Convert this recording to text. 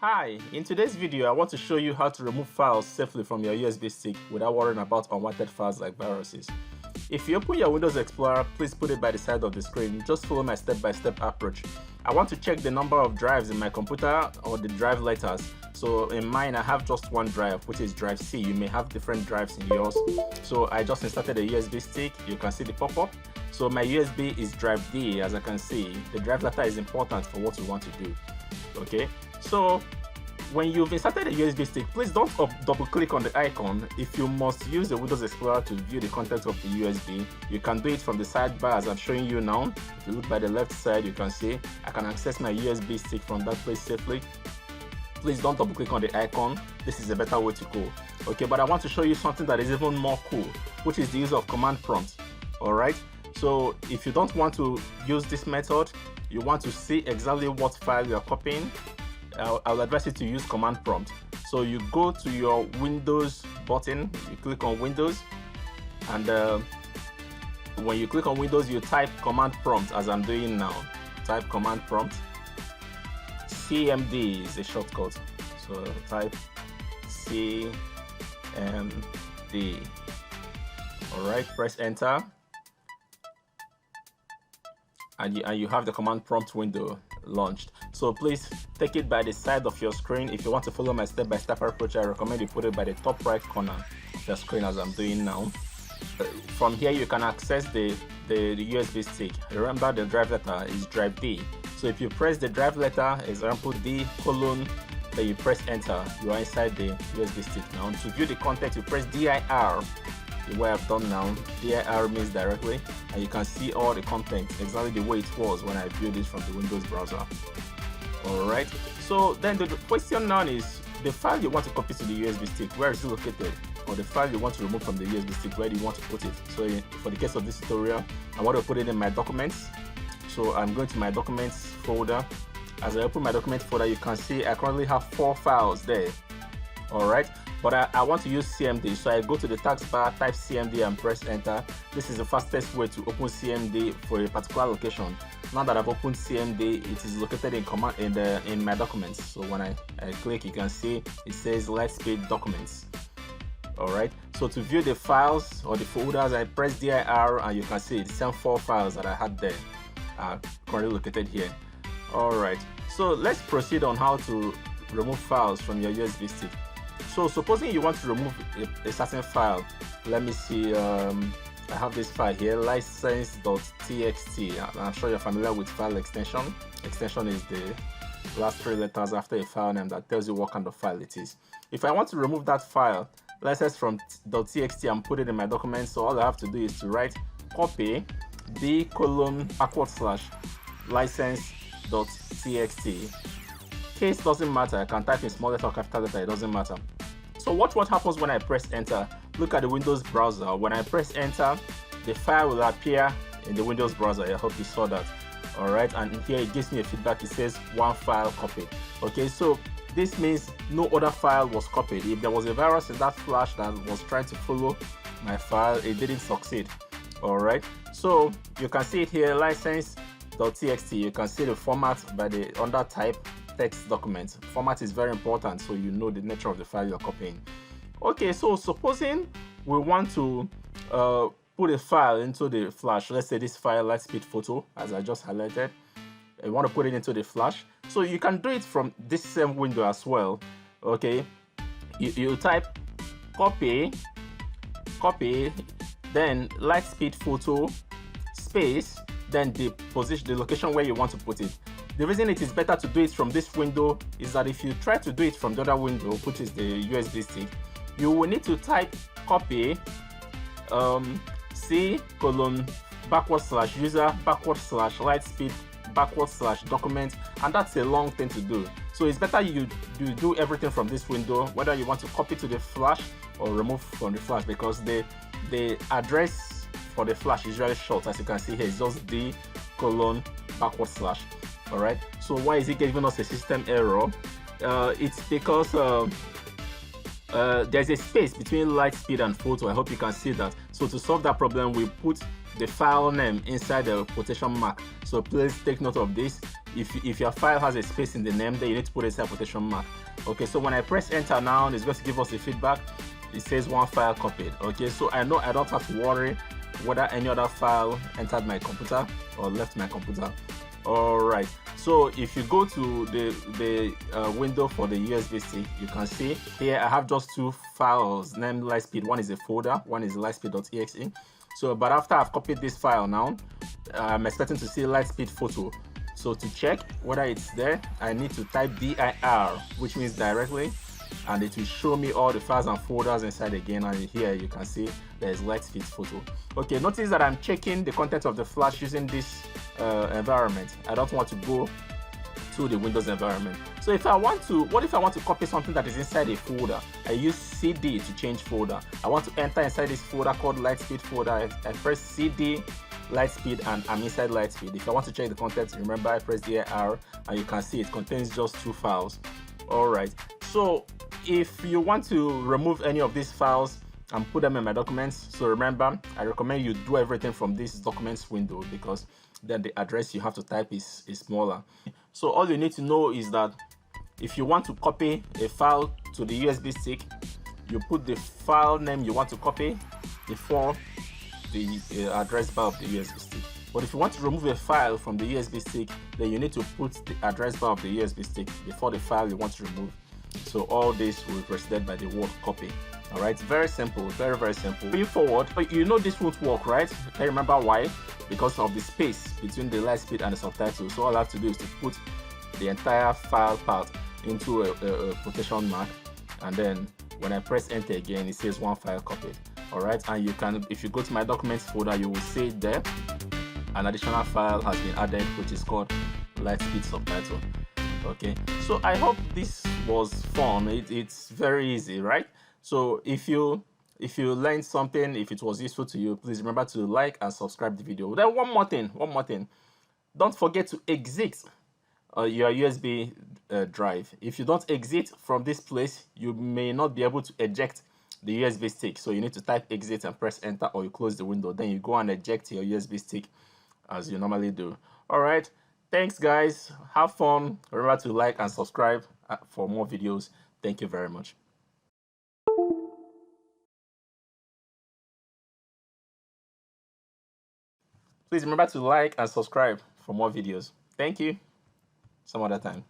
Hi, in today's video I want to show you how to remove files safely from your USB stick without worrying about unwanted files like viruses. If you open your Windows Explorer, please put it by the side of the screen. Just follow my step-by-step approach. I want to check the number of drives in my computer or the drive letters. So in mine I have just one drive, which is drive C. You may have different drives in yours. So I just inserted a USB stick. You can see the pop-up. So my USB is drive D. As I can see, the drive letter is important for what you want to do. Okay, so when you've inserted a USB stick, please don't double click on the icon. If you must use the Windows Explorer to view the contents of the USB, you can do it from the sidebar as I'm showing you now. If you look by the left side, you can see I can access my USB stick from that place safely. Please don't double click on the icon. This is a better way to go. Okay, but I want to show you something that is even more cool, which is the use of command prompt. Alright, so if you don't want to use this method, you want to see exactly what file you are copying, I'll advise you to use command prompt. So you go to your Windows button, you click on Windows, and when you click on Windows, you type command prompt as I'm doing now. Type command prompt. CMD is a shortcut. So type CMD. Alright, press enter. And you have the command prompt window launched. So please take it by the side of your screen. If you want to follow my step-by-step approach, I recommend you put it by the top right corner of the screen as I'm doing now. From here you can access the USB stick. Remember, the drive letter is drive D. So if you press the drive letter, example D:, then you press enter, you are inside the USB stick. Now to view the content, you press DIR. The way I've done now, DIR means directly, and you can see all the content exactly the way it was when I viewed it from the Windows browser. Alright, so then the question now is the file you want to copy to the USB stick, where is it located? Or the file you want to remove from the USB stick, where do you want to put it? So for the case of this tutorial, I want to put it in my documents. So I'm going to my documents folder. As I open my documents folder, you can see I currently have 4 files there. Alright, but I want to use CMD, so I go to the taskbar, type CMD and press enter. This is the fastest way to open CMD for a particular location. Now that I've opened CMD, it is located in my documents. So when I click, you can see it says Lightspeed Documents. Alright, so to view the files or the folders, I press DIR and you can see the same 4 files that I had there are currently located here. Alright, so let's proceed on how to remove files from your USB stick. So supposing you want to remove a certain file, let me see, I have this file here, license.txt. I'm sure you're familiar with file extension. Extension is the last 3 letters after a file name that tells you what kind of file it is. If I want to remove that file, license from .txt and put it in my document, so all I have to do is to write copy d:/license.txt. Case doesn't matter, I can type in small letter or capital letter, it doesn't matter. So watch what happens when I press enter. Look at the Windows browser. When I press enter, the file will appear in the Windows browser. I hope you saw that. Alright, and here it gives me a feedback. It says 1 file copied. Okay, so this means no other file was copied. If there was a virus in that flash that was trying to follow my file, it didn't succeed. Alright, so you can see it here, license.txt. You can see the format by the under type text document. Format is very important, so you know the nature of the file you're copying. Okay, so supposing we want to put a file into the flash. Let's say this file, Lightspeed Photo, as I just highlighted. I want to put it into the flash, so you can do it from this same window as well. Okay, you type copy, then Lightspeed Photo space, then the position, the location where you want to put it. The reason it is better to do it from this window is that if you try to do it from the other window, which is the USB stick, you will need to type copy C:/user/lightspeed/document, and that's a long thing to do. So it's better you do everything from this window, whether you want to copy to the flash or remove from the flash, because the address for the flash is very short. As you can see here, it's just D:/. Alright, so why is it giving us a system error? It's because there's a space between Lightspeed and Photo. I hope you can see that. So to solve that problem, we put the file name inside the quotation mark. So please take note of this. if your file has a space in the name, then you need to put a quotation mark. Okay, so when I press enter now, it's going to give us a feedback. It says one file copied. Okay, so I know I don't have to worry whether any other file entered my computer or left my computer. All right, so if you go to the window for the USB stick, you can see here I have just two files named Lightspeed. One is a folder, one is lightspeed.exe. So, but after I've copied this file now, I'm expecting to see Lightspeed photo. So to check whether it's there, I need to type dir, which means directly, and it will show me all the files and folders inside again. And here you can see there's Lightspeed photo. Okay, notice that I'm checking the content of the flash using this environment. I don't want to go to the Windows environment. So if I want to, what if I want to copy something that is inside a folder? I use CD to change folder. I want to enter inside this folder called Lightspeed folder. I press CD, Lightspeed, and I'm inside Lightspeed. If I want to check the contents, remember I press dir, and you can see it contains just two files. All right, so if you want to remove any of these files and put them in my documents, so remember, I recommend you do everything from this documents window, because then the address you have to type is smaller. So all you need to know is that if you want to copy a file to the USB stick, you put the file name you want to copy before the address bar of the USB stick. But if you want to remove a file from the USB stick, then you need to put the address bar of the USB stick before the file you want to remove. So all this will be preceded by the word copy. All right, very simple, very, very simple. Moving forward, you know this won't work, right? I remember why? Because of the space between the Lightspeed and the subtitle. So all I have to do is to put the entire file part into a quotation mark, and then when I press enter again, it says one file copied. All right, and you can, if you go to my documents folder, you will see there an additional file has been added, which is called Lightspeed subtitle. Okay, so I hope this was fun. It's very easy, right? So if you learned something, if it was useful to you, please remember to like and subscribe the video. Then one more thing, don't forget to exit your USB drive. If you don't exit from this place, you may not be able to eject the USB stick. So you need to type exit and press enter, or you close the window. Then you go and eject your USB stick as you normally do. All right, thanks guys, have fun. Remember to like and subscribe for more videos. Thank you very much. Please remember to like and subscribe for more videos. Thank you. Some other time.